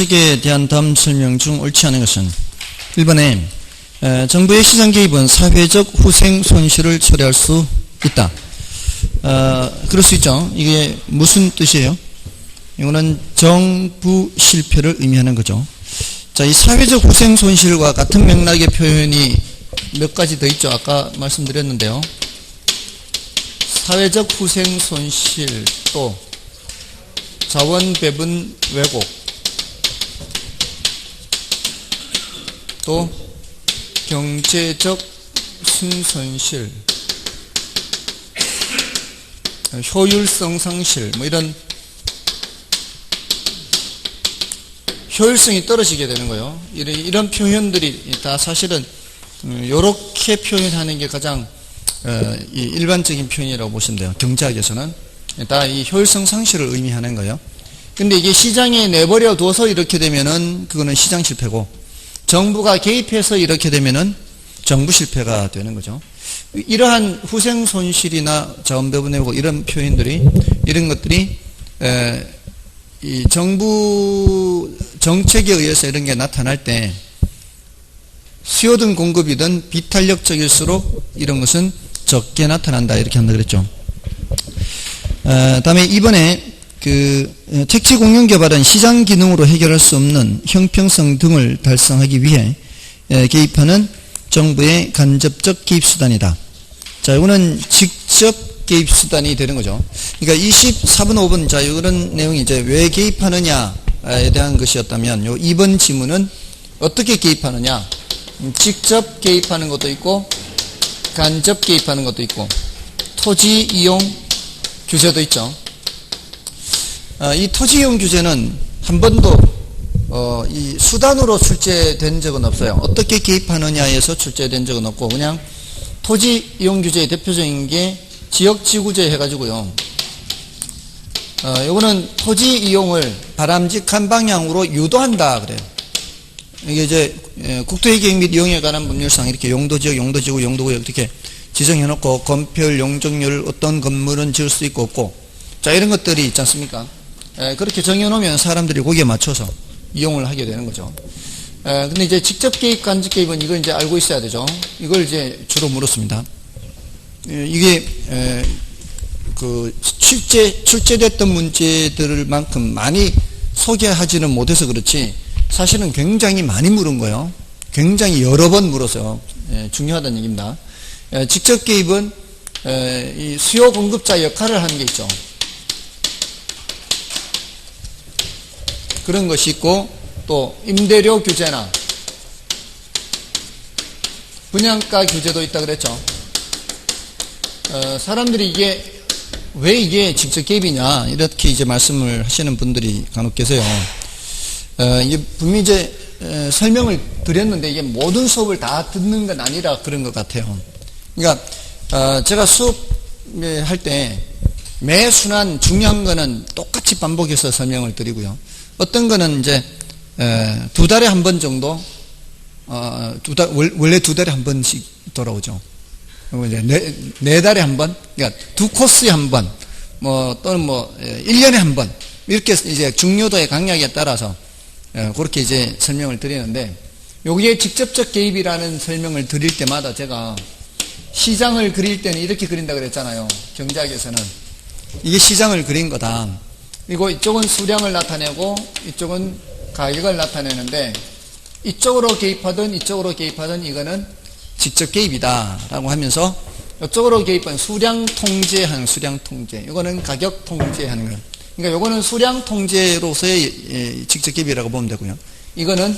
정책에 대한 다음 설명 중 옳지 않은 것은 1번에 정부의 시장 개입은 사회적 후생 손실을 초래할 수 있다. 그럴 수 있죠. 이게 무슨 뜻이에요? 이거는 정부 실패를 의미하는 거죠. 자, 이 사회적 후생 손실과 같은 맥락의 표현이 몇 가지 더 있죠. 아까 말씀드렸는데요. 사회적 후생 손실, 또 자원 배분 왜곡, 또 경제적 순손실, 효율성 상실, 뭐 이런 효율성이 떨어지게 되는 거예요. 이런 표현들이 다 사실은 이렇게 표현하는 게 가장 일반적인 표현이라고 보시면 돼요. 경제학에서는 다 이 효율성 상실을 의미하는 거예요. 근데 이게 시장에 내버려 둬서 이렇게 되면은 그거는 시장 실패고, 정부가 개입해서 이렇게 되면은 정부 실패가 되는 거죠. 이러한 후생 손실이나 자원 배분 왜곡 이런 표현들이, 이런 것들이 이 정부 정책에 의해서 이런 게 나타날 때 수요든 공급이든 비탄력적일수록 이런 것은 적게 나타난다, 이렇게 한다 그랬죠. 다음에 이번에 택지 공영 개발은 시장 기능으로 해결할 수 없는 형평성 등을 달성하기 위해 개입하는 정부의 간접적 개입 수단이다. 자, 이거는 직접 개입 수단이 되는 거죠. 그러니까 24번 5번 자, 이런 내용이 이제 왜 개입하느냐에 대한 것이었다면, 요 2번 지문은 어떻게 개입하느냐, 직접 개입하는 것도 있고 간접 개입하는 것도 있고 토지 이용 규제도 있죠. 이 토지 이용 규제는 한 번도 이 수단으로 출제된 적은 없어요. 어떻게 개입하느냐에서 출제된 적은 없고, 그냥 토지 이용 규제의 대표적인 게 지역지구제 해가지고요. 요거는 토지 이용을 바람직한 방향으로 유도한다 그래요. 이게 이제 국토의 계획 및 이용에 관한 법률상 이렇게 용도지역, 용도지구, 용도구역 이렇게 지정해놓고 건폐율, 용적률, 어떤 건물은 지을 수 있고 없고, 자, 이런 것들이 있지 않습니까? 그렇게 정해놓으면 사람들이 거기에 맞춰서 이용을 하게 되는 거죠. 근데 이제 직접 개입, 간접 개입은 이걸 이제 알고 있어야 되죠. 이걸 이제 주로 물었습니다. 이게 출제됐던 문제들만큼 많이 소개하지는 못해서 그렇지 사실은 굉장히 많이 물은 거예요. 굉장히 여러 번 물었어요. 중요하다는 얘기입니다. 직접 개입은 이 수요 공급자 역할을 하는 게 있죠. 그런 것이 있고, 또 임대료 규제나 분양가 규제도 있다 그랬죠. 사람들이 왜 이게 직접 개입이냐 이렇게 이제 말씀을 하시는 분들이 간혹 계세요. 이게 분명히 이제 설명을 드렸는데 이게 모든 수업을 다 듣는 건 아니라 그런 것 같아요. 그러니까 제가 수업할 때 매 순간 중요한 거는 똑같이 반복해서 설명을 드리고요. 어떤 거는 이제 2달에 한 번 정도, 원래 2달에 한 번씩 돌아오죠. 그리고 이제 4달에 한 번, 그러니까 2코스에 한 번, 또는 1년에 한 번, 이렇게 이제 중요도의 강약에 따라서 그렇게 이제 설명을 드리는데, 여기에 직접적 개입이라는 설명을 드릴 때마다 제가 시장을 그릴 때는 이렇게 그린다 그랬잖아요. 경제학에서는. 이게 시장을 그린 거다. 그리고 이쪽은 수량을 나타내고 이쪽은 가격을 나타내는데, 이쪽으로 개입하든 이쪽으로 개입하든 이거는 직접 개입이다 라고 하면서, 이쪽으로 개입한 수량 통제하는 수량 통제, 이거는 가격 통제하는 거예요. 그러니까 이거는 수량 통제로서의 직접 개입이라고 보면 되고요. 이거는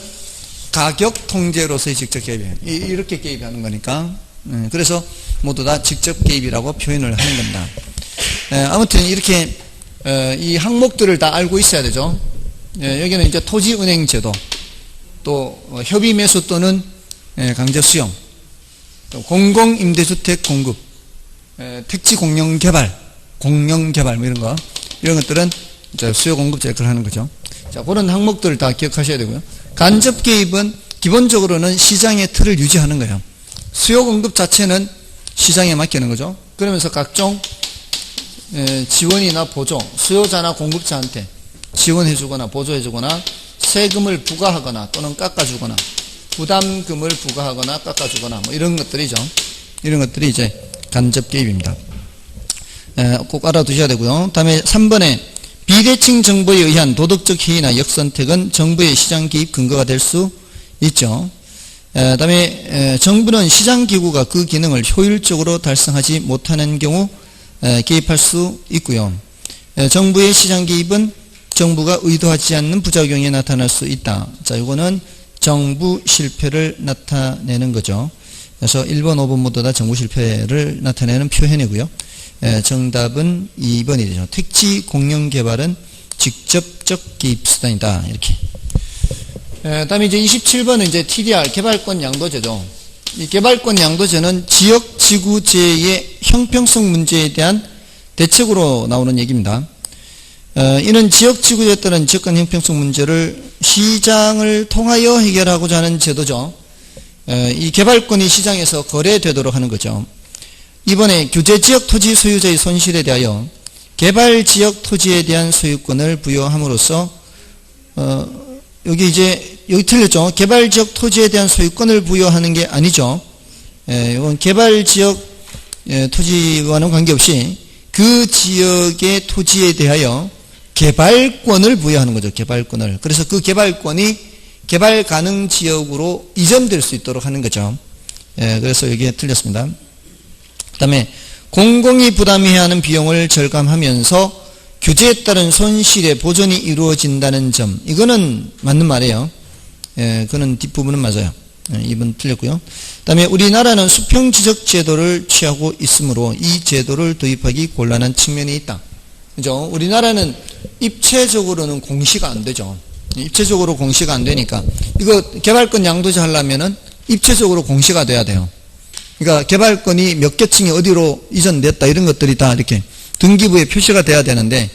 가격 통제로서의 직접 개입이에요. 이렇게 개입하는 거니까. 그래서 모두 다 직접 개입이라고 표현을 하는 겁니다. 아무튼 이렇게 이 항목들을 다 알고 있어야 되죠. 여기는 이제 토지은행 제도, 또 협의 매수 또는 강제 수용, 또 공공임대주택 공급, 택지 공영 개발 뭐 이런 것들은 이제 수요 공급자 역할을 하는 거죠. 자, 그런 항목들을 다 기억하셔야 되고요. 간접 개입은 기본적으로는 시장의 틀을 유지하는 거예요. 수요 공급 자체는 시장에 맡기는 거죠. 그러면서 각종 지원이나 보조, 수요자나 공급자한테 지원해주거나 보조해주거나 세금을 부과하거나 또는 깎아주거나 부담금을 부과하거나 깎아주거나 뭐 이런 것들이죠. 이런 것들이 이제 간접 개입입니다. 꼭 알아두셔야 되고요. 다음에 3번에 비대칭 정보에 의한 도덕적 해이나 역선택은 정부의 시장 개입 근거가 될 수 있죠. 다음에 정부는 시장기구가 그 기능을 효율적으로 달성하지 못하는 경우 개입할 수 있고요. 정부의 시장 개입은 정부가 의도하지 않는 부작용이 나타날 수 있다. 자, 이거는 정부 실패를 나타내는 거죠. 그래서 1번, 5번 모두 다 정부 실패를 나타내는 표현이고요. 정답은 2번이 되죠. 택지 공영 개발은 직접적 개입 수단이다. 이렇게. 다음에 이제 27번은 이제 TDR 개발권 양도제죠. 이 개발권 양도제는 지역 지구재의 형평성 문제에 대한 대책으로 나오는 얘기입니다. 이는 지역 지구재에 따른 지역간 형평성 문제를 시장을 통하여 해결하고자 하는 제도죠. 이 개발권이 시장에서 거래되도록 하는 거죠. 이번에 규제지역 토지 소유자의 손실에 대하여 개발지역 토지에 대한 소유권을 부여함으로써 여기 틀렸죠. 개발지역 토지에 대한 소유권을 부여하는 게 아니죠. 이건 개발지역 토지와는 관계없이 그 지역의 토지에 대하여 개발권을 부여하는 거죠. 개발권을. 그래서 그 개발권이 개발 가능 지역으로 이전될 수 있도록 하는 거죠. 그래서 여기에 틀렸습니다. 그 다음에 공공이 부담해야 하는 비용을 절감하면서 규제에 따른 손실의 보전이 이루어진다는 점, 이거는 맞는 말이에요. 그거는 뒷부분은 맞아요. 2번 틀렸고요. 그 다음에 우리나라는 수평지적 제도를 취하고 있으므로 이 제도를 도입하기 곤란한 측면이 있다. 그죠? 우리나라는 입체적으로는 공시가 안 되죠. 입체적으로 공시가 안 되니까 이거 개발권 양도제 하려면은 입체적으로 공시가 돼야 돼요. 그러니까 개발권이 몇 개층이 어디로 이전됐다 이런 것들이 다 이렇게 등기부에 표시가 돼야 되는데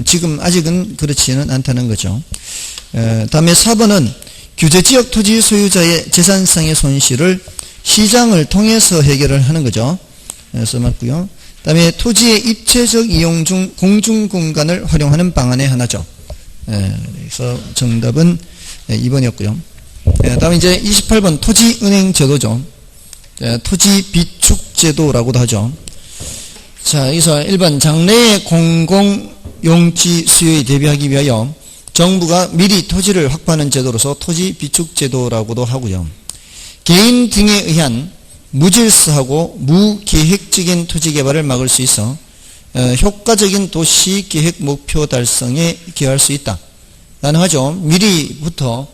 지금 아직은 그렇지는 않다는 거죠. 다음에 4번은 규제지역 토지 소유자의 재산상의 손실을 시장을 통해서 해결을 하는 거죠. 그래서 맞고요. 다음에 토지의 입체적 이용 중 공중공간을 활용하는 방안의 하나죠. 그래서 정답은 2번이었고요. 다음에 이제 28번 토지은행 제도죠. 토지 비축 제도라고도 하죠. 자, 여기서 1번 장래의 공공용지 수요에 대비하기 위하여 정부가 미리 토지를 확보하는 제도로서 토지 비축 제도라고도 하고요. 개인 등에 의한 무질서하고 무계획적인 토지 개발을 막을 수 있어 효과적인 도시 계획 목표 달성에 기여할 수 있다. 가능하죠. 미리부터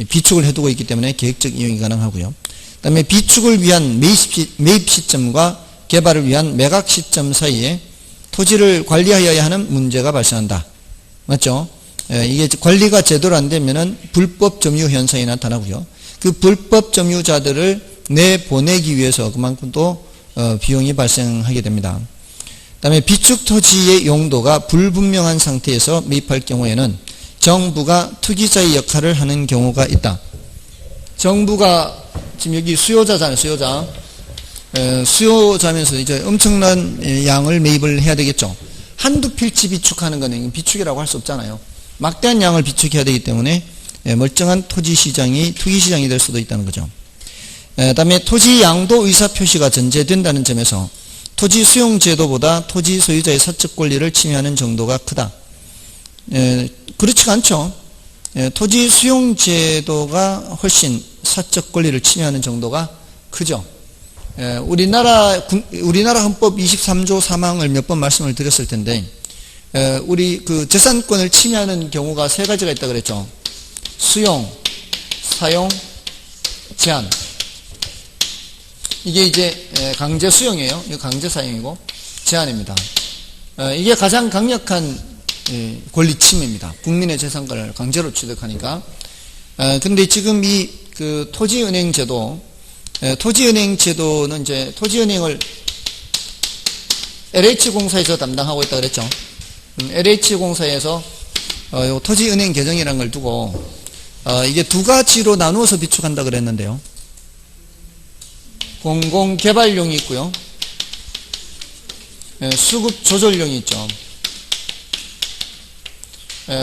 비축을 해두고 있기 때문에 계획적 이용이 가능하고요. 그 다음에 비축을 위한 매입 시점과 개발을 위한 매각 시점 사이에 토지를 관리하여야 하는 문제가 발생한다. 맞죠? 이게 관리가 제대로 안 되면은 불법 점유 현상이 나타나고요. 그 불법 점유자들을 내보내기 위해서 그만큼 또 비용이 발생하게 됩니다. 그 다음에 비축 토지의 용도가 불분명한 상태에서 매입할 경우에는 정부가 투기자의 역할을 하는 경우가 있다. 정부가 지금 여기 수요자잖아요. 수요자면서 이제 엄청난 양을 매입을 해야 되겠죠. 한두 필지 비축하는 거는 비축이라고 할 수 없잖아요. 막대한 양을 비축해야 되기 때문에 멀쩡한 토지 시장이 투기 시장이 될 수도 있다는 거죠. 다음에 토지 양도 의사 표시가 전제된다는 점에서 토지 수용 제도보다 토지 소유자의 사적 권리를 침해하는 정도가 크다. 그렇지가 않죠. 토지 수용 제도가 훨씬 사적 권리를 침해하는 정도가 크죠. 우리나라 헌법 23조 3항을 몇 번 말씀을 드렸을 텐데, 우리 그 재산권을 침해하는 경우가 세 가지가 있다 그랬죠. 수용, 사용, 제한. 이게 이제 강제 수용이에요. 이거 강제 사용이고 제한입니다. 이게 가장 강력한 권리 침해입니다. 국민의 재산권을 강제로 취득하니까. 근데 지금 이 그 토지은행 제도는 이제 토지은행을 LH공사에서 담당하고 있다 그랬죠. LH공사에서 토지은행 계정이라는 걸 두고 이게 두 가지로 나누어서 비축한다 그랬는데요. 공공개발용이 있고요. 수급 조절용이 있죠.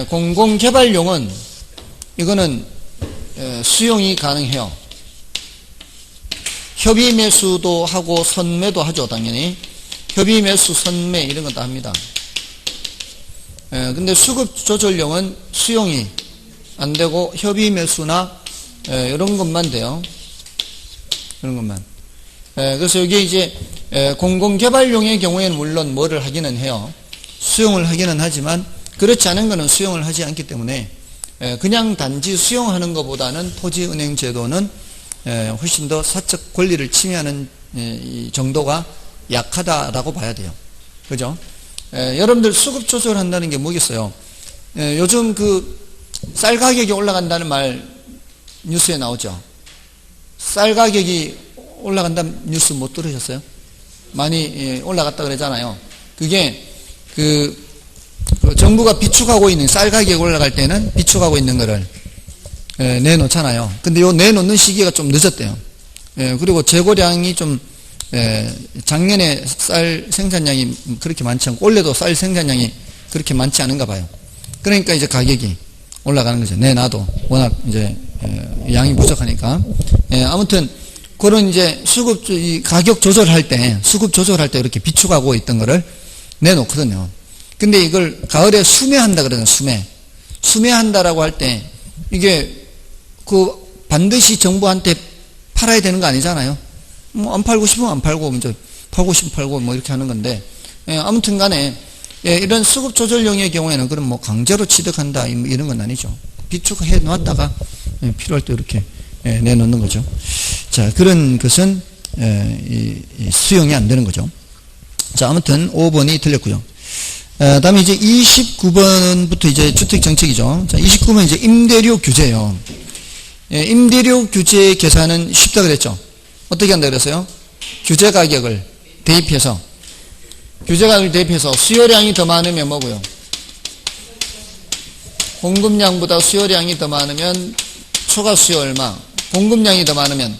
공공개발용은 이거는 수용이 가능해요. 협의 매수도 하고 선매도 하죠. 당연히 협의 매수 선매 이런 건 다 합니다. 근데 수급 조절용은 수용이 안 되고 협의 매수나 이런 것만 돼요. 이런 것만. 그래서 여기 이제 공공개발용의 경우에는 물론 뭐를 하기는 해요. 수용을 하기는 하지만 그렇지 않은 것은 수용을 하지 않기 때문에 그냥 단지 수용하는 것보다는 토지은행제도는 훨씬 더 사적 권리를 침해하는 이 정도가 약하다라고 봐야 돼요. 그죠? 여러분들 수급 조절한다는 게 뭐겠어요? 요즘 그 쌀 가격이 올라간다는 말 뉴스에 나오죠. 쌀 가격이 올라간다는 뉴스 못 들으셨어요? 많이 올라갔다 그러잖아요. 그게 그 정부가 비축하고 있는 쌀 가격이 올라갈 때는 비축하고 있는 거를 내놓잖아요. 근데 요 내놓는 시기가 좀 늦었대요. 그리고 재고량이 좀 작년에 쌀 생산량이 그렇게 많지 않고 올해도 쌀 생산량이 그렇게 많지 않은가 봐요. 그러니까 이제 가격이 올라가는 거죠. 내놔도 워낙 이제 양이 부족하니까. 아무튼 그런 이제 수급 가격 조절할 때 수급 조절할 때 이렇게 비축하고 있던 거를 내놓거든요. 근데 이걸 가을에 수매한다 그러잖아요. 수매한다라고 할 때 이게 그 반드시 정부한테 팔아야 되는 거 아니잖아요. 뭐 안 팔고 싶으면 안 팔고 이제 팔고 싶으면 팔고 뭐 이렇게 하는 건데 아무튼 간에 이런 수급 조절용의 경우에는 그럼 뭐 강제로 취득한다 이런 건 아니죠. 비축해 놨다가 필요할 때 이렇게 내놓는 거죠. 자, 그런 것은 수용이 안 되는 거죠. 자, 아무튼 5번이 틀렸고요. 다음에 이제 29번부터 이제 주택정책이죠. 자, 29번 이제 임대료 규제요. 임대료 규제 계산은 쉽다 그랬죠. 어떻게 한다 그랬어요? 규제 가격을 대입해서 수요량이 더 많으면 뭐고요? 공급량보다 수요량이 더 많으면 초과 수요 얼마? 공급량이 더 많으면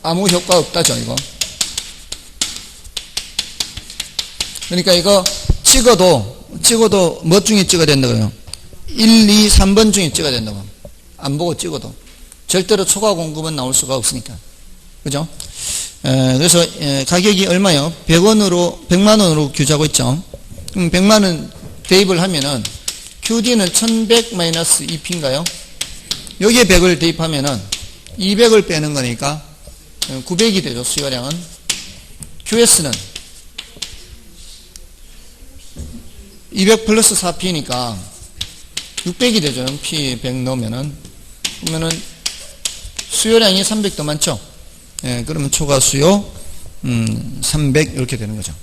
아무 효과 없다죠, 이거. 그러니까 이거 찍어도 뭐 중에 찍어야 된다고요? 1, 2, 3번 중에 찍어야 된다고. 안 보고 찍어도. 절대로 초과 공급은 나올 수가 없으니까. 그죠? 그래서 가격이 얼마요? 100만 원으로 규제하고 있죠. 100만 원 대입을 하면은 QD는 1100-2P인가요? 여기에 100을 대입하면은 200을 빼는 거니까 900이 되죠, 수요량은. QS는 200 플러스 4P니까 600이 되죠. P 100 넣으면은. 그러면은 수요량이 300 더 많죠? 그러면 초과 수요 300 이렇게 되는 거죠.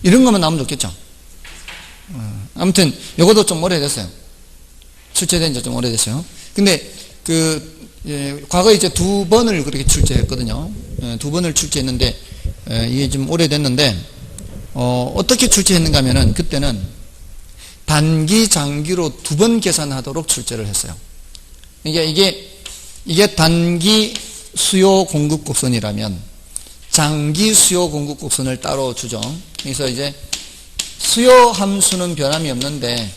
이런 것만 나오면 좋겠죠. 아무튼 이것도 좀 오래됐어요. 출제된 지 좀 오래됐어요. 근데 과거에 이제 2번을 그렇게 출제했거든요. 2번을 출제했는데 이게 좀 오래됐는데 어떻게 출제했는가 하면은 그때는 단기 장기로 2번 계산하도록 출제를 했어요. 이게 단기 수요 공급 곡선이라면 장기 수요 공급 곡선을 따로 주죠. 그래서 이제 수요 함수는 변함이 없는데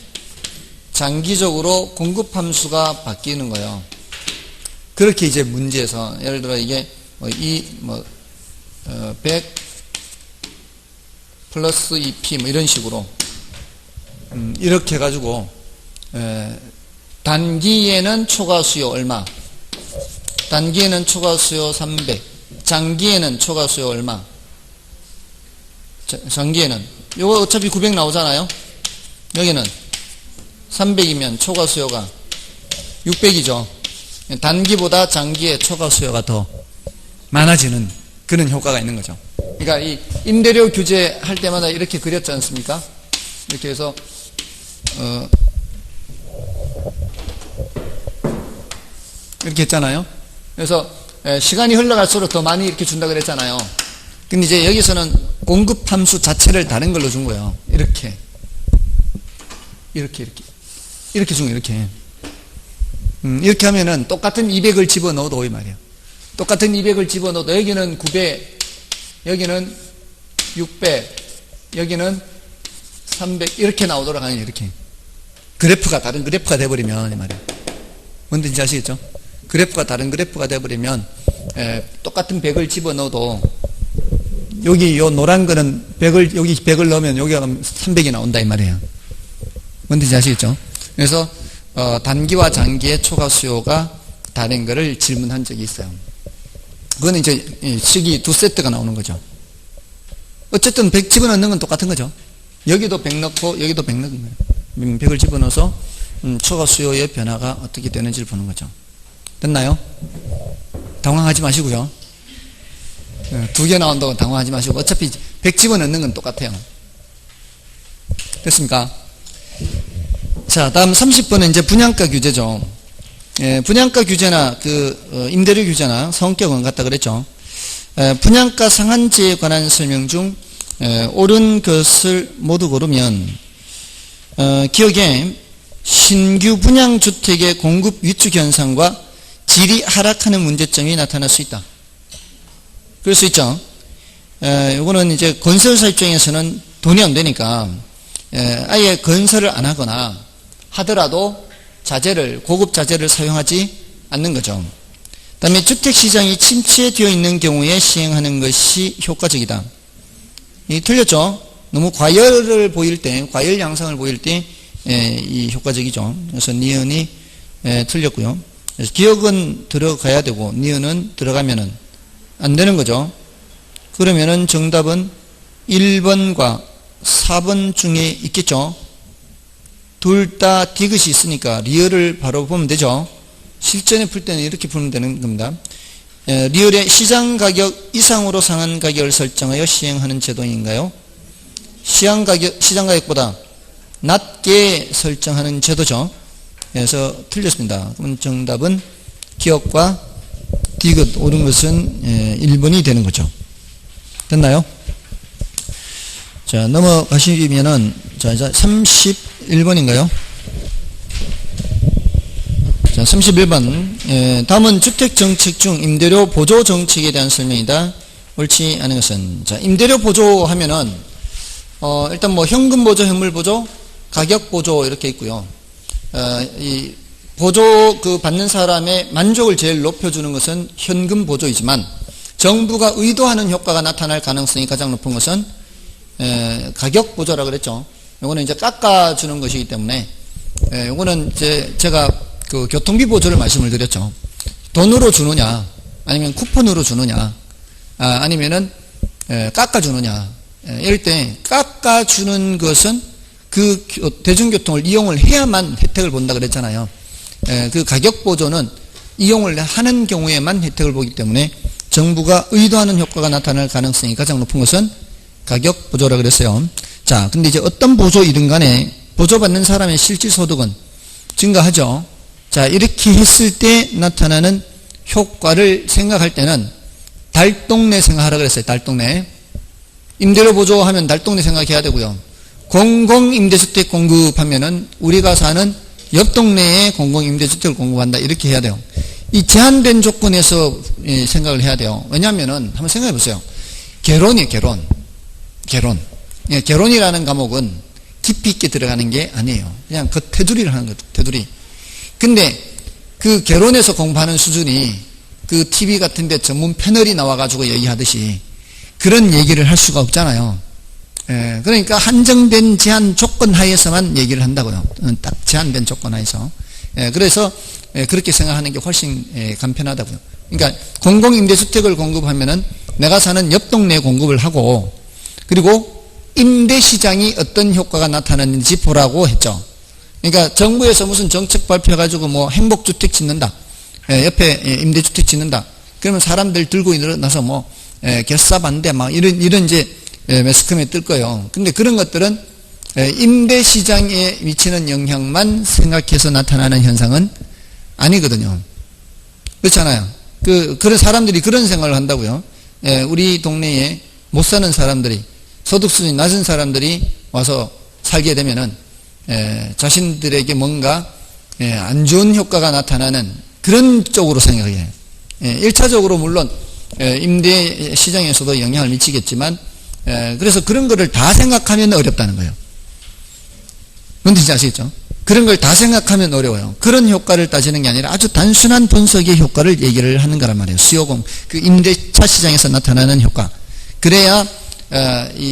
장기적으로 공급 함수가 바뀌는 거예요. 그렇게 이제 문제에서 예를 들어 이게 100 플러스 2P 뭐 이런 식으로 이렇게 해가지고 단기에는 초과 수요 얼마, 단기에는 초과 수요 300, 장기에는 초과 수요 얼마, 장기에는 이거 어차피 900 나오잖아요. 여기는 300이면 초과 수요가 600이죠. 단기보다 장기에 초과 수요가 더 많아지는 그런 효과가 있는 거죠. 그러니까 이 임대료 규제할 때마다 이렇게 그렸지 않습니까? 이렇게 해서 이렇게 했잖아요. 그래서 시간이 흘러갈수록 더 많이 이렇게 준다 그랬잖아요. 근데 이제 여기서는 공급 함수 자체를 다른 걸로 준 거예요. 이렇게 준 거예요. 이렇게 하면은 똑같은 200을 집어넣어도 이 말이에요. 똑같은 200을 집어넣어도 여기는 900, 여기는 600, 여기는 300 이렇게 나오도록 하는 이렇게 그래프가 다른 그래프가 돼버리면 이 말이에요. 뭔지 아시겠죠? 그래프가 다른 그래프가 돼버리면 똑같은 100을 집어넣어도 여기 요 노란 거는 100을 여기 100을 넣으면 여기가 300이 나온다 이 말이에요. 뭔지 아시겠죠? 그래서 단기와 장기의 초과 수요가 다른 거를 질문한 적이 있어요. 그거는 이제 식이 두 세트가 나오는 거죠. 어쨌든 100 집어넣는 건 똑같은 거죠. 여기도 100 넣고 여기도 100 넣는 거예요. 100을 집어넣어서 초과 수요의 변화가 어떻게 되는지를 보는 거죠. 됐나요? 당황하지 마시고요. 두 개 나온다고 당황하지 마시고 어차피 100 집어넣는 건 똑같아요. 됐습니까? 자, 다음 30번은 이제 분양가 규제죠. 분양가 규제나 임대료 규제나 성격은 같다 그랬죠. 분양가 상한제에 관한 설명 중 옳은 것을 모두 고르면 기억에 신규 분양주택의 공급 위축 현상과 질이 하락하는 문제점이 나타날 수 있다. 그럴 수 있죠. 이거는 이제 건설사 입장에서는 돈이 안 되니까 아예 건설을 안 하거나 하더라도 고급 자재를 사용하지 않는 거죠. 그 다음에 주택시장이 침체되어 있는 경우에 시행하는 것이 효과적이다. 이 틀렸죠? 너무 과열 양상을 보일 때 이 효과적이죠. 그래서 니은이 틀렸고요. 그래서 기억은 들어가야 되고 니은은 들어가면은 안 되는 거죠. 그러면은 정답은 1번과 4번 중에 있겠죠. 둘 다 디귿이 있으니까 리얼을 바로 보면 되죠. 실전에 풀 때는 이렇게 풀면 되는 겁니다. 리얼의 시장 가격 이상으로 상한 가격을 설정하여 시행하는 제도인가요? 시장 가격보다 낮게 설정하는 제도죠. 그래서 틀렸습니다. 그럼 정답은 기억과 디귿 옳은 것은 1번이 되는 거죠. 됐나요? 자, 넘어가시면은 자, 31번인가요? 자, 31번. 다음은 주택정책 중 임대료 보조 정책에 대한 설명이다. 옳지 않은 것은. 자, 임대료 보조하면은, 일단 뭐 현금 보조, 현물 보조, 가격 보조 이렇게 있고요. 이 보조 받는 사람의 만족을 제일 높여주는 것은 현금 보조이지만 정부가 의도하는 효과가 나타날 가능성이 가장 높은 것은 가격 보조라고 그랬죠. 요거는 이제 깎아주는 것이기 때문에 요거는 이제 제가 교통비 보조를 말씀을 드렸죠. 돈으로 주느냐 아니면 쿠폰으로 주느냐 아니면은 깎아주느냐 이럴 때 깎아주는 것은 그 대중교통을 이용을 해야만 혜택을 본다 그랬잖아요. 그 가격 보조는 이용을 하는 경우에만 혜택을 보기 때문에 정부가 의도하는 효과가 나타날 가능성이 가장 높은 것은 가격 보조라 그랬어요. 자, 근데 이제 어떤 보조이든 간에 보조받는 사람의 실질소득은 증가하죠. 자, 이렇게 했을 때 나타나는 효과를 생각할 때는 달동네 생각하라 그랬어요. 달동네. 임대료 보조하면 달동네 생각해야 되고요. 공공임대주택 공급하면은 우리가 사는 옆 동네에 공공임대주택을 공급한다 이렇게 해야 돼요. 이 제한된 조건에서 생각을 해야 돼요. 왜냐하면은 한번 생각해 보세요. 개론이에요. 개론. 개론이라는 과목은 깊이 있게 들어가는 게 아니에요. 그냥 그 테두리를 하는 거죠. 테두리. 근데 그 개론에서 공부하는 수준이 그 TV 같은 데 전문 패널이 나와가지고 얘기하듯이 그런 얘기를 할 수가 없잖아요. 그러니까 한정된 제한 조건 하에서만 얘기를 한다고요. 딱 제한된 조건 하에서. 그래서 그렇게 생각하는 게 훨씬 간편하다고요. 그러니까 공공임대주택을 공급하면은 내가 사는 옆 동네에 공급을 하고 그리고 임대시장이 어떤 효과가 나타나는지 보라고 했죠. 그러니까 정부에서 무슨 정책 발표해가지고 뭐 행복주택 짓는다. 옆에 임대주택 짓는다. 그러면 사람들 들고 일어나서 뭐 결사반대 막 이런 이제 매스컴에 뜰 거예요. 근데 그런 것들은 임대시장에 미치는 영향만 생각해서 나타나는 현상은 아니거든요. 그렇잖아요. 그런 사람들이 그런 생각을 한다고요. 우리 동네에 못 사는 사람들이 소득 수준이 낮은 사람들이 와서 살게 되면은 자신들에게 뭔가 안 좋은 효과가 나타나는 그런 쪽으로 생각해요. 1차적으로 물론 임대 시장에서도 영향을 미치겠지만 그래서 그런 거를 다 생각하면 어렵다는 거예요. 뭔지 아시겠죠? 그런 걸 다 생각하면 어려워요. 그런 효과를 따지는 게 아니라 아주 단순한 분석의 효과를 얘기를 하는 거란 말이에요. 수요공, 그 임대차 시장에서 나타나는 효과. 그래야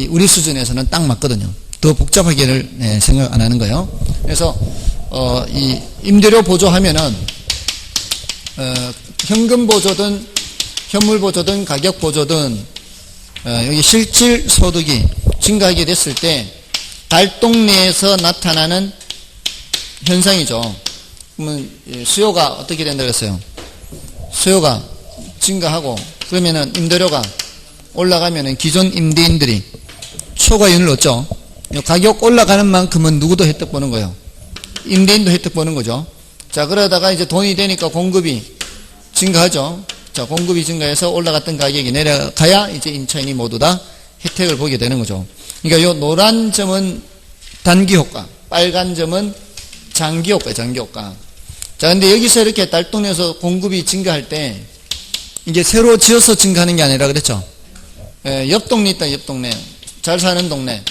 우리 수준에서는 딱 맞거든요. 더 복잡하게를 생각 안 하는 거예요. 그래서 이 임대료 보조하면은 현금 보조든 현물 보조든 가격 보조든 여기 실질 소득이 증가하게 됐을 때 달동 내에서 나타나는 현상이죠. 그러면 수요가 어떻게 된다 그랬어요? 수요가 증가하고 그러면은 임대료가 올라가면은 기존 임대인들이 초과이윤을 얻죠. 가격 올라가는 만큼은 누구도 혜택 보는 거예요. 임대인도 혜택 보는 거죠. 자, 그러다가 이제 돈이 되니까 공급이 증가하죠. 자, 공급이 증가해서 올라갔던 가격이 내려가야 이제 임차인이 모두 다 혜택을 보게 되는 거죠. 그러니까 요 노란 점은 단기 효과, 빨간 점은 장기 효과, 장기 효과. 자, 근데 여기서 이렇게 달동네에서 공급이 증가할 때 이게 새로 지어서 증가하는 게 아니라 그랬죠. 옆 동네 있다, 옆 동네. 잘 사는 동네.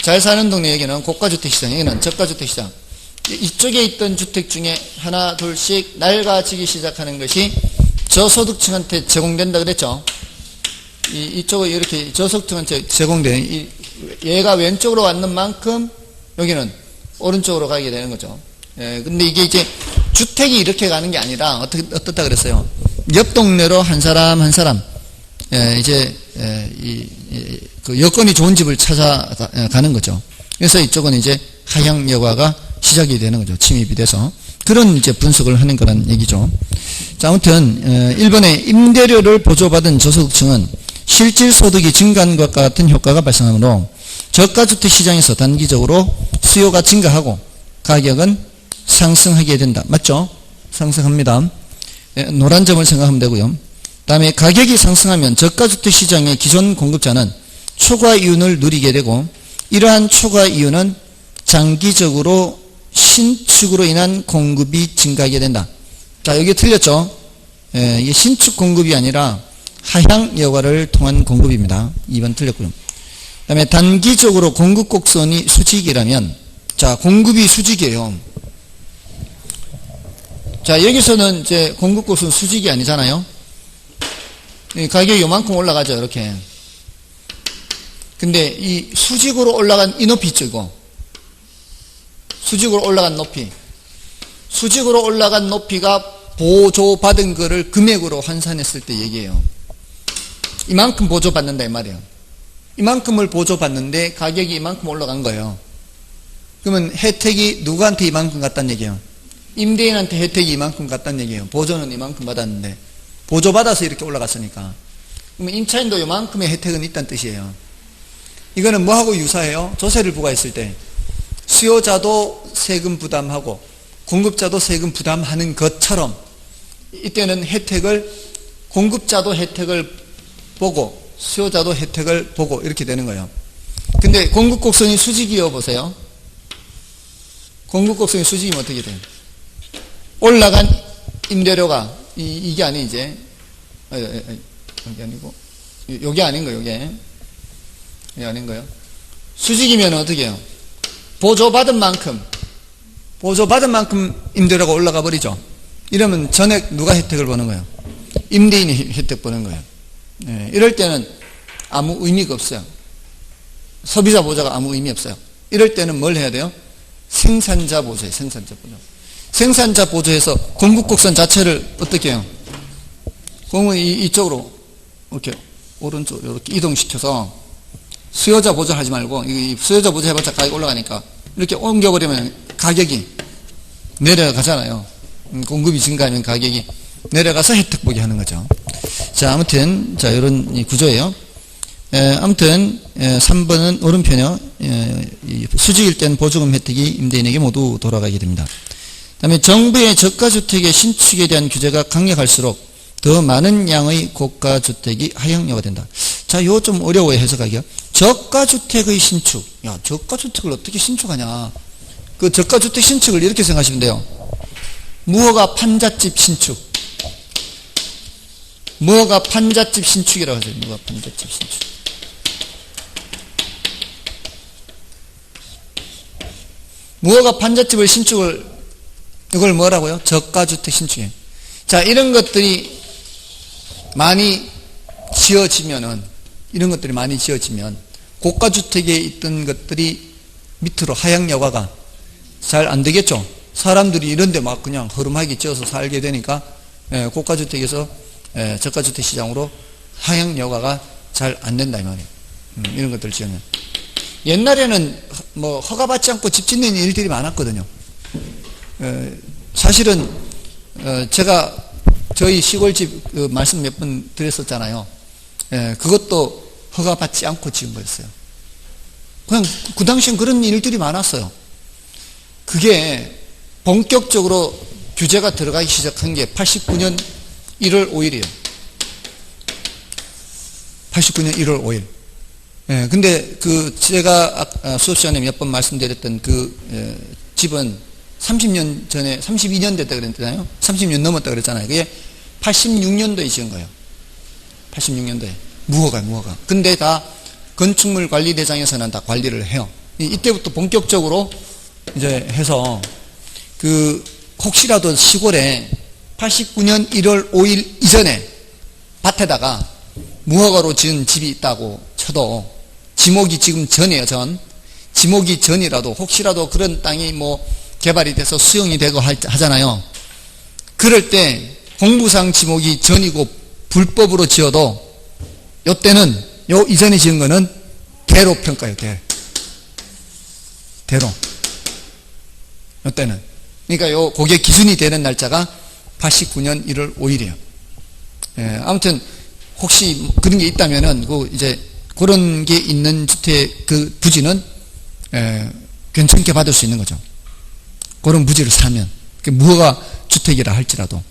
잘 사는 동네 여기는 고가주택 시장, 여기는 저가주택 시장. 이쪽에 있던 주택 중에 하나, 둘씩 낡아지기 시작하는 것이 저소득층한테 제공된다 그랬죠. 이쪽은 이렇게 저소득층한테 제공되는, 얘가 왼쪽으로 왔는 만큼 여기는 오른쪽으로 가게 되는 거죠. 근데 이게 이제 주택이 이렇게 가는 게 아니라 어떻다 그랬어요. 옆 동네로 한 사람 한 사람 그 여건이 좋은 집을 찾아가는 거죠. 그래서 이쪽은 이제 하향 여과가 시작이 되는 거죠. 침입이 돼서. 그런 이제 분석을 하는 거란 얘기죠. 자, 아무튼 1번에 임대료를 보조받은 저소득층은 실질 소득이 증가한 것과 같은 효과가 발생하므로 저가주택 시장에서 단기적으로 수요가 증가하고 가격은 상승하게 된다. 맞죠? 상승합니다. 노란 점을 생각하면 되고요. 다음에 가격이 상승하면 저가주택 시장의 기존 공급자는 초과 이윤을 누리게 되고 이러한 초과 이윤은 장기적으로 신축으로 인한 공급이 증가하게 된다. 자, 여기 틀렸죠? 이게 신축 공급이 아니라 하향 여과를 통한 공급입니다. 2번 틀렸고요. 그 다음에 단기적으로 공급 곡선이 수직이라면, 자, 공급이 수직이에요. 자, 여기서는 이제 공급 곡선 수직이 아니잖아요. 가격이 요만큼 올라가죠, 이렇게. 근데 이 수직으로 올라간 이 높이 있죠, 이거. 수직으로 올라간 높이. 수직으로 올라간 높이가 보조받은 거를 금액으로 환산했을 때 얘기해요. 이만큼 보조받는다 이 말이에요. 이만큼을 보조받는데 가격이 이만큼 올라간 거예요. 그러면 혜택이 누구한테 이만큼 갔다는 얘기예요? 임대인한테 혜택이 이만큼 갔다는 얘기예요. 보조는 이만큼 받았는데 보조받아서 이렇게 올라갔으니까. 그러면 임차인도 이만큼의 혜택은 있다는 뜻이에요. 이거는 뭐하고 유사해요? 조세를 부과했을 때 수요자도 세금 부담하고 공급자도 세금 부담하는 것처럼 이때는 혜택을 공급자도 혜택을 보고 수요자도 혜택을 보고 이렇게 되는 거예요. 근데 공급곡선이 수직이어 보세요. 공급곡선이 수직이면 어떻게 돼요? 올라간 임대료가 이게 아니 이제 여기 아니고 요게 아닌 거예요. 요게 아닌 거예요. 수직이면 어떻게 해요? 보조받은 만큼 임대료가 올라가 버리죠. 이러면 전액 누가 혜택을 보는 거예요? 임대인이 혜택 보는 거예요. 이럴 때는 아무 의미가 없어요. 소비자 보조가 아무 의미 없어요. 이럴 때는 뭘 해야 돼요? 생산자 보조예요. 생산자 보조. 생산자 보조에서 공급곡선 자체를 어떻게 해요? 공을 이쪽으로 이렇게 오른쪽 이렇게 이동시켜서 수요자 보조 하지 말고 수요자 보조 해봤자 가격이 올라가니까 이렇게 옮겨버리면 가격이 내려가잖아요. 공급이 증가하면 가격이 내려가서 혜택 보게 하는 거죠. 자, 아무튼 자 이런 구조예요. 아무튼 3번은 오른편이요. 수직일 땐 보조금 혜택이 임대인에게 모두 돌아가게 됩니다. 그 다음에 정부의 저가주택의 신축에 대한 규제가 강력할수록 더 많은 양의 고가주택이 하향료가 된다. 자, 요 좀 어려워요, 해석하기가. 저가주택의 신축. 야, 저가주택을 어떻게 신축하냐. 그 저가주택 신축을 이렇게 생각하시면 돼요. 무허가 판잣집 신축. 무허가 판잣집 신축이라고 하죠. 무허가 판잣집 신축. 무허가 판잣집을 신축을, 이걸 뭐라고요? 저가주택 신축이에요. 자, 이런 것들이 많이 지어지면은, 이런 것들이 많이 지어지면, 고가주택에 있던 것들이 밑으로 하향여가가 잘 안 되겠죠? 사람들이 이런데 막 그냥 허름하게 지어서 살게 되니까, 고가주택에서 저가주택 시장으로 하향여가가 잘 안 된다, 이 말이에요. 이런 것들 지으면. 옛날에는 뭐 허가받지 않고 집 짓는 일들이 많았거든요. 사실은 제가 저희 시골집 말씀 몇 번 드렸었잖아요. 그것도 허가받지 않고 지은 거였어요. 그냥 그 당시엔 그런 일들이 많았어요. 그게 본격적으로 규제가 들어가기 시작한 게 89년 1월 5일이에요. 89년 1월 5일. 근데 제가 수업 시간에 몇 번 말씀드렸던 집은 30년 전에, 32년 됐다 그랬잖아요. 30년 넘었다 그랬잖아요. 그게 86년도에 지은 거예요. 86년도에. 무허가. 근데 다 건축물 관리대장에서는 다 관리를 해요. 이때부터 본격적으로 이제 해서, 혹시라도 시골에 89년 1월 5일 이전에 밭에다가 무허가로 지은 집이 있다고 쳐도, 지목이 지금 전이에요, 지목이 전이라도, 혹시라도 그런 땅이 뭐 개발이 돼서 수용이 되고 하잖아요. 그럴 때 공부상 지목이 전이고 불법으로 지어도 요때는 요 이전에 지은 거는 대로 평가해요. 대로. 요때는. 그러니까 그게 기준이 되는 날짜가 89년 1월 5일이에요. 아무튼 혹시 그런 게 있다면은 이제 그런 게 있는 주택 부지는 괜찮게 받을 수 있는 거죠. 그런 부지를 사면, 무허가 주택이라 할지라도,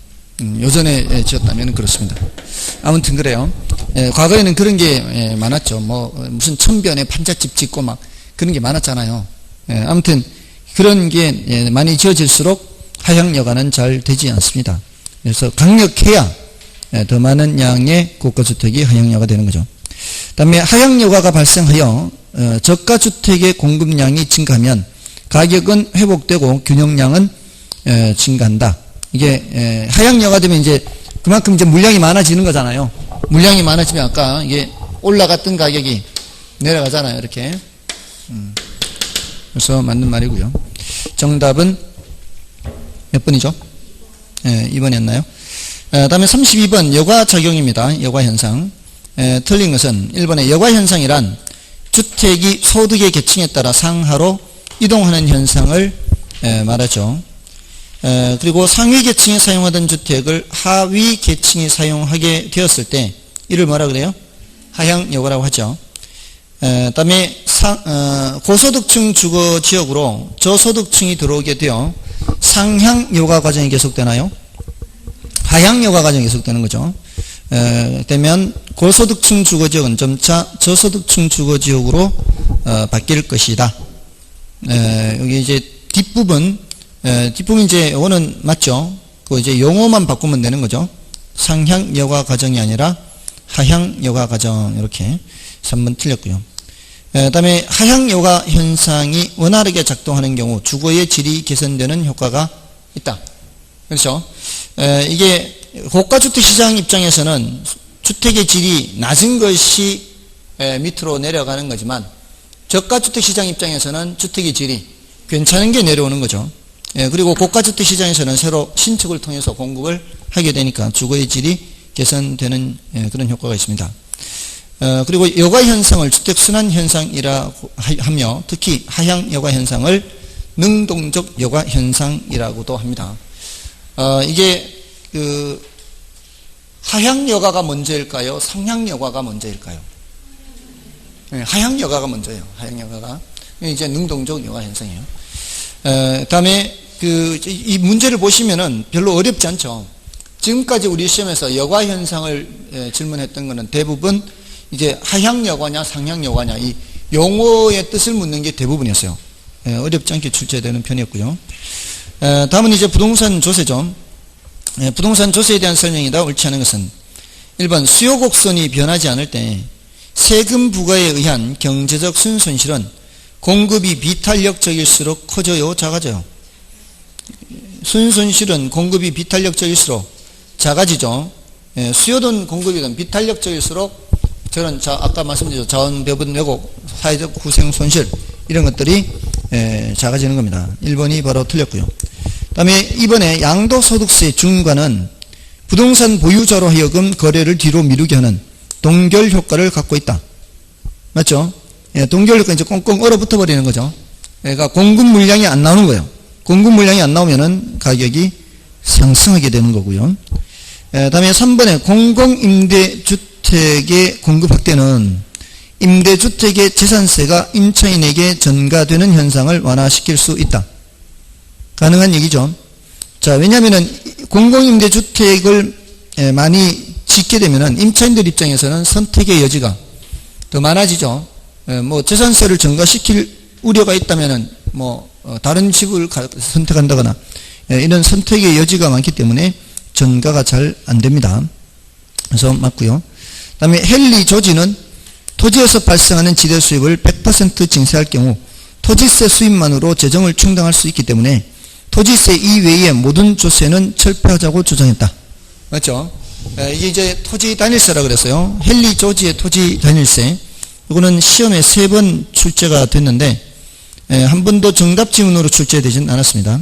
요전에 지었다면 그렇습니다. 아무튼 그래요. 과거에는 그런 게 많았죠. 무슨 천변에 판잣집 짓고 막 그런 게 많았잖아요. 아무튼 그런 게 많이 지어질수록 하향여가는 잘 되지 않습니다. 그래서 강력해야 더 많은 양의 고가주택이 하향여가 되는 거죠. 다음에 하향여가가 발생하여 저가주택의 공급량이 증가하면 가격은 회복되고 균형량은 증가한다. 이게 하향여가 되면 이제 그만큼 이제 물량이 많아지는 거잖아요. 물량이 많아지면 아까 이게 올라갔던 가격이 내려가잖아요. 이렇게. 그래서 맞는 말이고요. 정답은 몇 번이죠? 2번이었나요? 다음에 32번 여과작용입니다. 여과현상. 틀린 것은 1번의 여과현상이란 주택이 소득의 계층에 따라 상하로 이동하는 현상을 말하죠. 그리고 상위 계층이 사용하던 주택을 하위 계층이 사용하게 되었을 때 이를 뭐라 그래요? 하향여과라고 하죠. 다음에 고소득층 주거지역으로 저소득층이 들어오게 되어 상향여과 과정이 계속되나요? 하향여과 과정이 계속되는 거죠. 되면 고소득층 주거지역은 점차 저소득층 주거지역으로 바뀔 것이다. 여기 이제 뒷부분 이제 요거는 맞죠? 이제 용어만 바꾸면 되는 거죠. 상향여과 과정이 아니라 하향여과 과정, 이렇게 3번 틀렸고요. 다음에 하향여과 현상이 원활하게 작동하는 경우 주거의 질이 개선되는 효과가 있다. 그렇죠? 이게 고가주택 시장 입장에서는 주택의 질이 낮은 것이 밑으로 내려가는 거지만 저가주택 시장 입장에서는 주택의 질이 괜찮은 게 내려오는 거죠. 그리고 고가주택 시장에서는 새로 신축을 통해서 공급을 하게 되니까 주거의 질이 개선되는 그런 효과가 있습니다. 그리고 여과 현상을 주택 순환 현상이라고 하며 특히 하향 여과 현상을 능동적 여과 현상이라고도 합니다. 이게 하향 여과가 먼저일까요? 상향 여과가 먼저일까요? 하향 여과가 먼저예요. 하향 여과가 이제 능동적 여과 현상이에요. 다음에 이 문제를 보시면은 별로 어렵지 않죠. 지금까지 우리 시험에서 여과 현상을 질문했던 것은 대부분 이제 하향 여과냐 상향 여과냐 이 용어의 뜻을 묻는 게 대부분이었어요. 어렵지 않게 출제되는 편이었고요. 다음은 이제 부동산 조세죠. 부동산 조세에 대한 설명이다. 옳지 않은 것은 1번 수요 곡선이 변하지 않을 때 세금 부과에 의한 경제적 순손실은 공급이 비탄력적일수록 커져요, 작아져요? 순손실은 공급이 비탄력적일수록 작아지죠. 수요든 공급이든 비탄력적일수록 저는 아까 말씀드린 자원 배분 왜곡, 사회적 후생 손실 이런 것들이 작아지는 겁니다. 1번이 바로 틀렸고요. 그 다음에 이번에 양도소득세 중과는 부동산 보유자로 하여금 거래를 뒤로 미루게 하는 동결 효과를 갖고 있다. 맞죠? 동결 효과 이제 꽁꽁 얼어붙어 버리는 거죠. 그러니까 공급 물량이 안 나오는 거예요. 공급 물량이 안 나오면은 가격이 상승하게 되는 거고요. 다음에 3번에 공공임대주택의 공급 확대는 임대주택의 재산세가 임차인에게 전가되는 현상을 완화시킬 수 있다. 가능한 얘기죠. 자, 왜냐하면은 공공임대주택을 많이 짓게 되면은 임차인들 입장에서는 선택의 여지가 더 많아지죠. 뭐 재산세를 전가시킬 우려가 있다면은 다른 집을 선택한다거나 이런 선택의 여지가 많기 때문에 전가가 잘 안됩니다. 그래서 맞고요. 그 다음에 헨리 조지는 토지에서 발생하는 지대 수입을 100% 징세할 경우 토지세 수입만으로 재정을 충당할 수 있기 때문에 토지세 이외의 모든 조세는 철폐하자고 주장했다. 맞죠? 이게 이제 토지 단일세라 그랬어요. 헨리 조지의 토지 단일세. 이거는 시험에 3번 출제가 됐는데 한 번도 정답 지문으로 출제되진 않았습니다.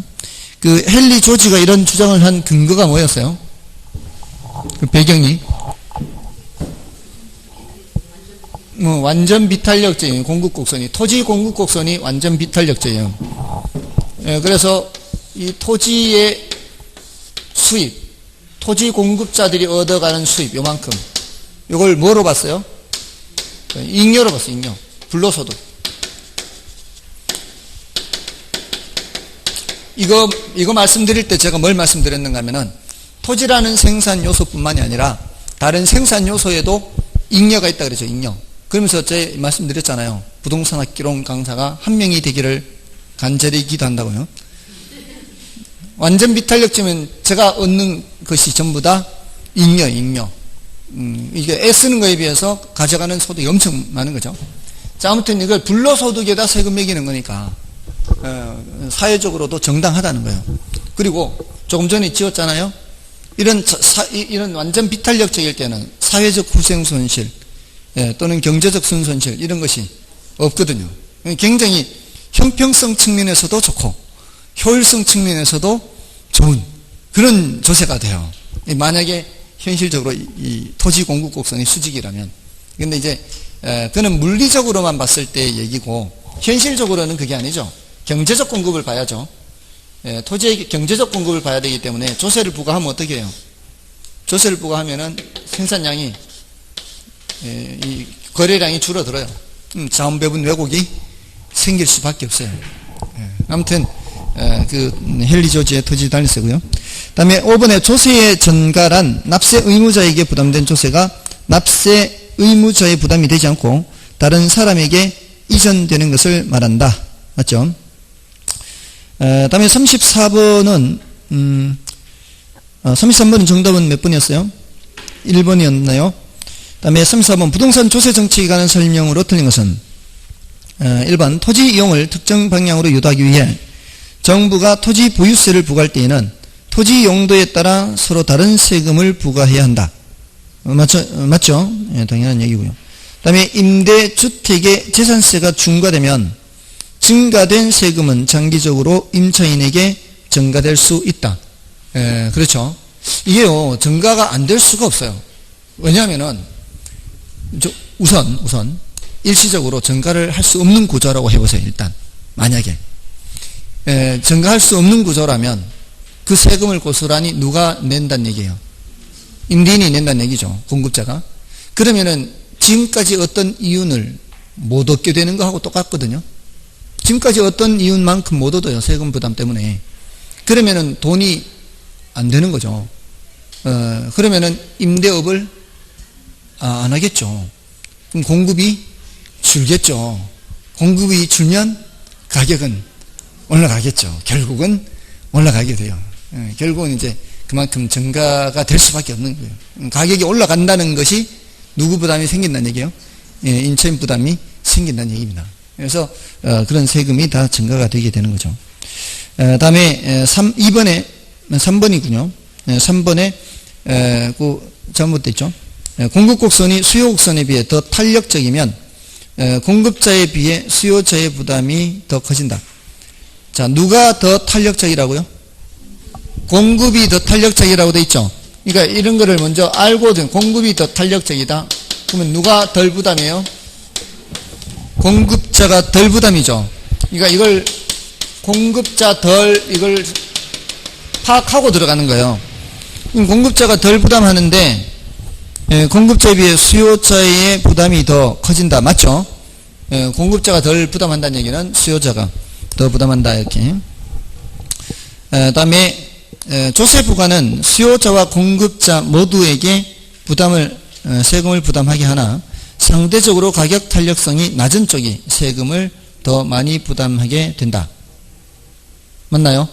그 헨리 조지가 이런 주장을 한 근거가 뭐였어요? 그 배경이 완전 비탄력적인 공급곡선이 토지 공급곡선이 완전 비탄력적이에요. 그래서 이 토지의 수입, 토지 공급자들이 얻어가는 수입 요만큼 이걸 뭐로 봤어요? 잉여로 봤어요. 잉여, 불로소득. 이거 말씀드릴 때 제가 뭘 말씀드렸는가 하면은 토지라는 생산 요소뿐만이 아니라 다른 생산 요소에도 잉여가 있다 그러죠. 잉여. 그러면서 제가 말씀드렸잖아요. 부동산 학기론 강사가 한 명이 되기를 간절히 기도한다고요. 완전 비탄력적이면 제가 얻는 것이 전부 다 잉여. 이게 애쓰는 거에 비해서 가져가는 소득이 엄청 많은 거죠. 자, 아무튼 이걸 불로소득에다 세금 매기는 거니까 사회적으로도 정당하다는 거예요. 그리고 조금 전에 지었잖아요. 이런 완전 비탄력적일 때는 사회적 후생 손실 또는 경제적 순손실 이런 것이 없거든요. 굉장히 형평성 측면에서도 좋고 효율성 측면에서도 좋은 그런 조세가 돼요. 만약에 현실적으로 이 토지 공급 곡선이 수직이라면. 근데 이제 그는 물리적으로만 봤을 때 얘기고 현실적으로는 그게 아니죠. 경제적 공급을 봐야죠. 토지의 경제적 공급을 봐야 되기 때문에 조세를 부과하면 어떻게 해요? 조세를 부과하면은 생산량이 이 거래량이 줄어들어요. 자원 배분 왜곡이 생길 수밖에 없어요. 아무튼 그 헨리 조지의 토지 단일세고요. 그다음에 5번에 조세의 전가란 납세 의무자에게 부담된 조세가 납세 의무자의 부담이 되지 않고 다른 사람에게 이전되는 것을 말한다. 맞죠? 다음에 34번은 33번은 정답은 몇 번이었어요? 1번이었나요? 다음에 34번 부동산 조세 정책에 관한 설명으로 틀린 것은 1번 토지 이용을 특정 방향으로 유도하기 위해 정부가 토지 보유세를 부과할 때에는 토지 용도에 따라 서로 다른 세금을 부과해야 한다. 맞죠? 당연한 얘기고요. 그 다음에 임대주택의 재산세가 중과되면 증가된 세금은 장기적으로 임차인에게 전가될 수 있다. 그렇죠. 이게요, 전가가 안 될 수가 없어요. 왜냐하면은, 우선, 일시적으로 전가를 할 수 없는 구조라고 해보세요, 일단. 만약에. 전가할 수 없는 구조라면 그 세금을 고스란히 누가 낸다는 얘기예요? 임대인이 낸다는 얘기죠, 공급자가. 그러면은 지금까지 어떤 이윤을 못 얻게 되는 거하고 똑같거든요. 지금까지 어떤 이윤만큼 못 얻어요, 세금 부담 때문에. 그러면은 돈이 안 되는 거죠. 그러면은 임대업을 안 하겠죠. 그럼 공급이 줄겠죠. 공급이 줄면 가격은 올라가겠죠. 결국은 올라가게 돼요. 결국은 이제 그만큼 증가가 될 수밖에 없는 거예요. 가격이 올라간다는 것이 누구 부담이 생긴다는 얘기예요? 임차인 부담이 생긴다는 얘기입니다. 그래서 그런 세금이 다 증가가 되게 되는 거죠. 다음에 3번이군요. 3번에 잘못됐죠. 공급 곡선이 수요 곡선에 비해 더 탄력적이면 공급자에 비해 수요자의 부담이 더 커진다. 자, 누가 더 탄력적이라고요? 공급이 더 탄력적이라고 돼 있죠. 그러니까 이런 거를 먼저 알고 공급이 더 탄력적이다. 그러면 누가 덜 부담해요? 공급자가 덜 부담이죠. 그러니까 이걸 공급자 덜 이걸 파악하고 들어가는 거예요. 공급자가 덜 부담하는데 공급자에 비해 수요자의 부담이 더 커진다. 맞죠? 공급자가 덜 부담한다는 얘기는 수요자가 더 부담한다 이렇게. 다음에 조세 부과는 수요자와 공급자 모두에게 세금을 부담하게 하나 상대적으로 가격 탄력성이 낮은 쪽이 세금을 더 많이 부담하게 된다. 맞나요?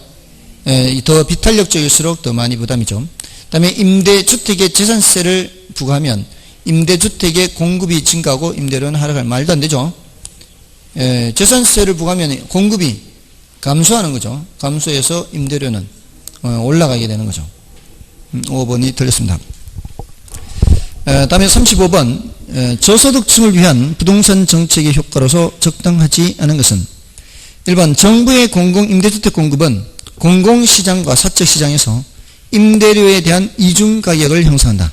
더 비탄력적일수록 더 많이 부담이죠. 다음에 임대주택에 재산세를 부과하면 임대주택의 공급이 증가하고 임대료는 하락할 말도 안 되죠. 재산세를 부과하면 공급이 감소하는 거죠. 감소해서 임대료는 올라가게 되는 거죠. 5번이 틀렸습니다. 다음에 35번 저소득층을 위한 부동산 정책의 효과로서 적당하지 않은 것은 1번 정부의 공공임대주택 공급은 공공시장과 사적시장에서 임대료에 대한 이중가격을 형성한다.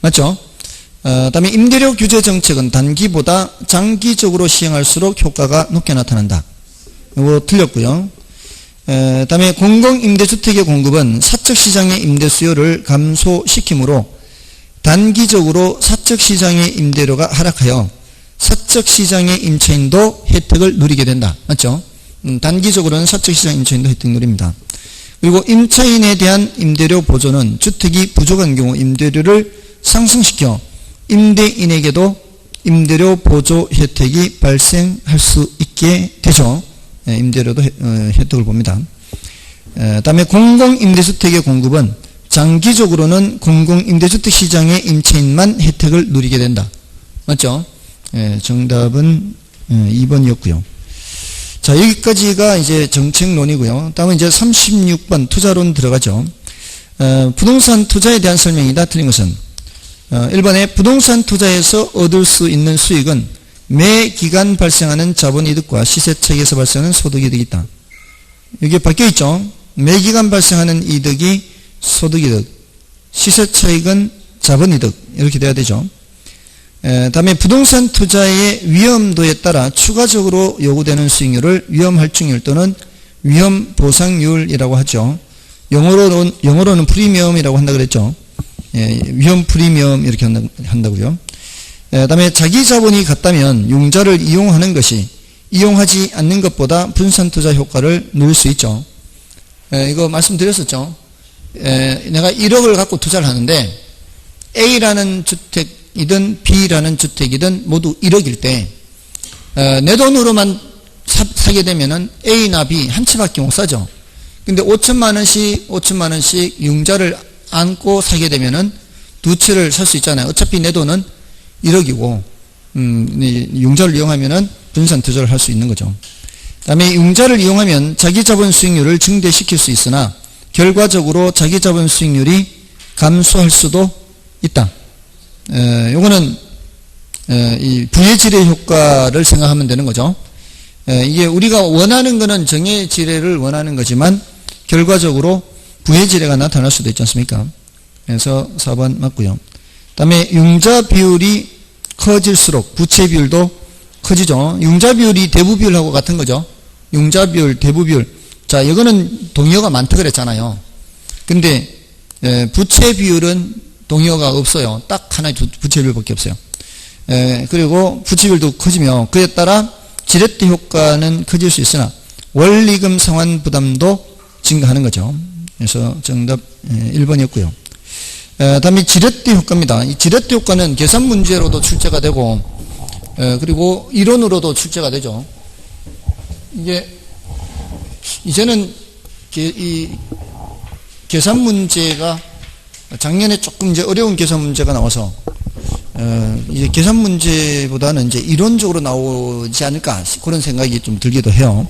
맞죠? 다음에 임대료 규제 정책은 단기보다 장기적으로 시행할수록 효과가 높게 나타난다. 이거 틀렸고요. 다음에 공공임대주택의 공급은 사적시장의 임대 수요를 감소시키므로 단기적으로 사적시장의 임대료가 하락하여 사적시장의 임차인도 혜택을 누리게 된다. 맞죠? 단기적으로는 사적시장 임차인도 혜택 누립니다. 그리고 임차인에 대한 임대료 보조는 주택이 부족한 경우 임대료를 상승시켜 임대인에게도 임대료 보조 혜택이 발생할 수 있게 되죠. 임대료도 혜택을 봅니다. 다음에 공공임대주택의 공급은 장기적으로는 공공임대주택 시장의 임차인만 혜택을 누리게 된다. 맞죠? 정답은 2번이었고요. 자, 여기까지가 이제 정책론이고요. 다음은 이제 36번 투자론 들어가죠. 부동산 투자에 대한 설명이다. 틀린 것은 1번에 부동산 투자에서 얻을 수 있는 수익은 매 기간 발생하는 자본이득과 시세차익에서 발생하는 소득이득이 있다. 여기 바뀌어있죠. 매 기간 발생하는 이득이 소득이득, 시세차익은 자본이득 이렇게 돼야 되죠. 다음에 부동산 투자의 위험도에 따라 추가적으로 요구되는 수익률을 위험할증률 또는 위험보상률이라고 하죠. 영어로는 프리미엄이라고 한다 그랬죠. 위험 프리미엄 이렇게 한다고요. 다음에 자기 자본이 같다면 융자를 이용하는 것이 이용하지 않는 것보다 분산 투자 효과를 누릴 수 있죠. 이거 말씀드렸었죠. 내가 1억을 갖고 투자를 하는데 A라는 주택이든 B라는 주택이든 모두 1억일 때 내 돈으로만 사게 되면은 A나 B 한 채밖에 못 사죠. 근데 5천만 원씩 융자를 안고 사게 되면은 두 채를 살 수 있잖아요. 어차피 내 돈은 1억이고 융자를 이용하면은 분산 투자를 할 수 있는 거죠. 다음에 융자를 이용하면 자기 자본 수익률을 증대시킬 수 있으나 결과적으로 자기 자본 수익률이 감소할 수도 있다. 요거는 이 부의 효과를 생각하면 되는 거죠. 이게 우리가 원하는 거는 정의 지뢰를 원하는 거지만 결과적으로 부의 지뢰가 나타날 수도 있지 않습니까? 그래서 4번 맞고요. 다음에 융자 비율이 커질수록 부채 비율도 커지죠. 융자 비율이 대부 비율하고 같은 거죠. 융자 비율, 대부 비율. 자, 이거는 동의어가 많다 그랬잖아요. 근데 부채 비율은 동의어가 없어요. 딱 하나의 부채 비율밖에 없어요. 그리고 부채 비율도 커지며 그에 따라 지렛대 효과는 커질 수 있으나 원리금 상환 부담도 증가하는 거죠. 그래서 정답 1번이었고요. 다음에 지렛대 효과입니다. 이 지렛대 효과는 계산 문제로도 출제가 되고 그리고 이론으로도 출제가 되죠. 이제는 이 계산 문제가 작년에 조금 이제 어려운 계산 문제가 나와서 이제 계산 문제보다는 이제 이론적으로 나오지 않을까 그런 생각이 좀 들기도 해요.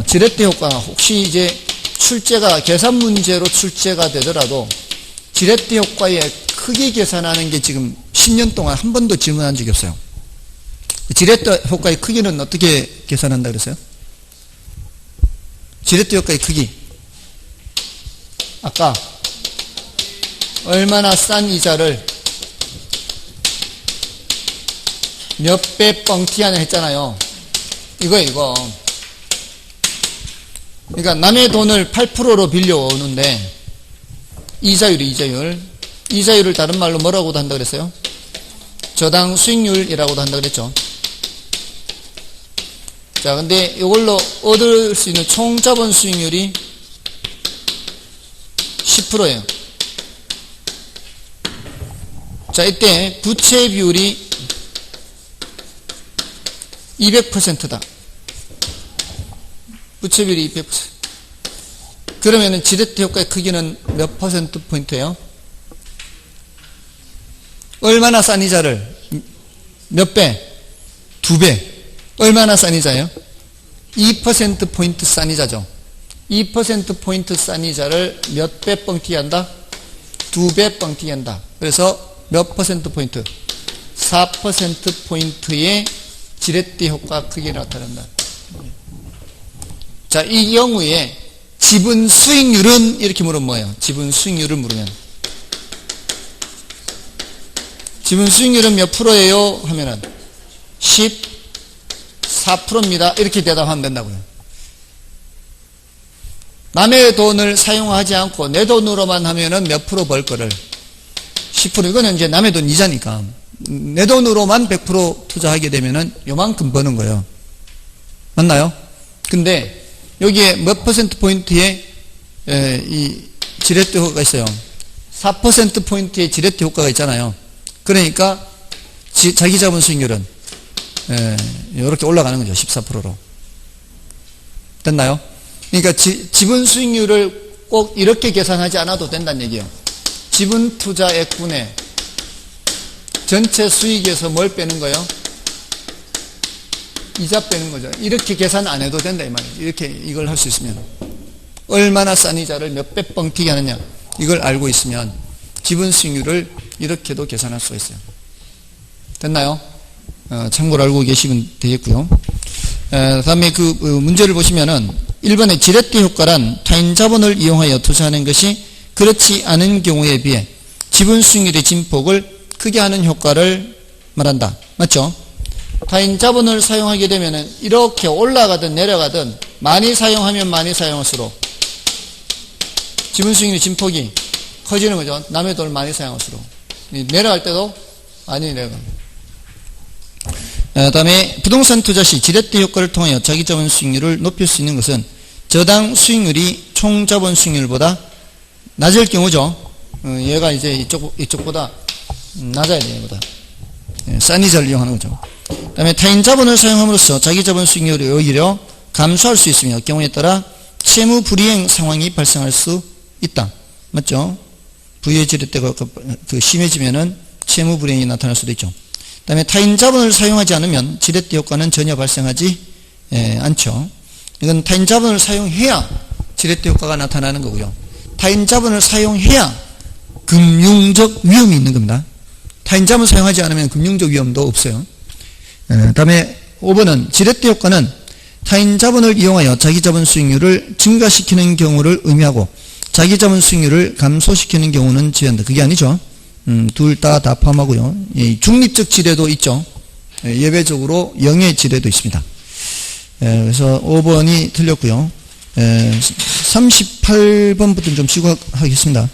지렛대 효과 혹시 이제 출제가 계산 문제로 출제가 되더라도 지렛대 효과의 크기 계산하는 게 지금 10년 동안 한 번도 질문한 적이 없어요. 지렛대 효과의 크기는 어떻게 계산한다 그랬어요? 지렛대 효과의 크기 아까 얼마나 싼 이자를 몇 배 뻥튀하냐 했잖아요. 이거 그러니까 남의 돈을 8%로 빌려오는데 이자율을 다른 말로 뭐라고도 한다 그랬어요? 저당 수익률이라고도 한다 그랬죠. 자, 근데 이걸로 얻을 수 있는 총 자본 수익률이 10%예요. 자, 이때 부채 비율이 200%다. 부채 비율이 200%. 그러면은 지렛대 효과의 크기는 몇 퍼센트 포인트예요? 얼마나 싼 이자를 몇 배? 2배. 얼마나 싼 이자예요? 2% 포인트 싼 이자죠. 2% 포인트 싼 이자를 몇 배 뻥튀기 한다? 2배 뻥튀기 한다. 그래서 몇 퍼센트 포인트? 4% 포인트의 지렛대 효과 크게 나타난다. 자, 이 경우에 지분 수익률은 이렇게 물으면 뭐예요? 지분 수익률을 물으면 지분 수익률은 몇 프로예요? 하면은 14%입니다. 이렇게 대답하면 된다고요. 남의 돈을 사용하지 않고 내 돈으로만 하면은 몇 프로 벌 거를 10%. 이거는 이제 남의 돈 이자니까 내 돈으로만 100% 투자하게 되면은 요만큼 버는 거예요. 맞나요? 근데 여기에 몇 퍼센트 포인트의 이 지렛대 효과가 있어요. 4% 포인트의 지렛대 효과가 있잖아요. 그러니까 자기 자본 수익률은 이렇게 올라가는 거죠. 14%로. 됐나요? 그러니까 지분 수익률을 꼭 이렇게 계산하지 않아도 된다는 얘기예요. 지분 투자액분의 전체 수익에서 뭘 빼는 거예요? 이자 빼는 거죠. 이렇게 계산 안 해도 된다 이 말이에요. 이렇게 이걸 할 수 있으면 얼마나 싼 이자를 몇 배 뻥튀기 하느냐 이걸 알고 있으면 지분 수익률을 이렇게도 계산할 수가 있어요. 됐나요? 참고로 알고 계시면 되겠고요. 다음에 그 문제를 보시면은 1번에 지렛대 효과란 타인 자본을 이용하여 투자하는 것이 그렇지 않은 경우에 비해 지분 수익률의 진폭을 크게 하는 효과를 말한다. 맞죠? 타인 자본을 사용하게 되면은 이렇게 올라가든 내려가든 많이 사용하면 많이 사용할수록 지분 수익률의 진폭이 커지는 거죠. 남의 돈을 많이 사용할수록. 내려갈 때도 많이 내려갑니다. 다음에 부동산 투자 시 지렛대 효과를 통하여 자기 자본 수익률을 높일 수 있는 것은 저당 수익률이 총 자본 수익률보다 낮을 경우죠. 얘가 이제 이쪽보다 낮아야 돼요. 얘보다. 싼 이자를 이용하는 거죠. 그 다음에 타인 자본을 사용함으로써 자기 자본 수익률이 오히려 감소할 수 있으며 경우에 따라 채무 불이행 상황이 발생할 수 있다. 맞죠? 부의 지렛대가 심해지면은 채무 불이행이 나타날 수도 있죠. 그 다음에 타인 자본을 사용하지 않으면 지렛대 효과는 전혀 발생하지 않죠. 이건 타인 자본을 사용해야 지렛대 효과가 나타나는 거고요. 타인 자본을 사용해야 금융적 위험이 있는 겁니다. 타인 자본을 사용하지 않으면 금융적 위험도 없어요. 다음에 5번은 지렛대 효과는 타인 자본을 이용하여 자기 자본 수익률을 증가시키는 경우를 의미하고 자기 자본 수익률을 감소시키는 경우는 제한다. 그게 아니죠. 둘 다 포함하고요. 중립적 지뢰도 있죠. 예외적으로 영의 지뢰도 있습니다. 그래서 5번이 틀렸고요. 38번부터는 좀 쉬고 하겠습니다.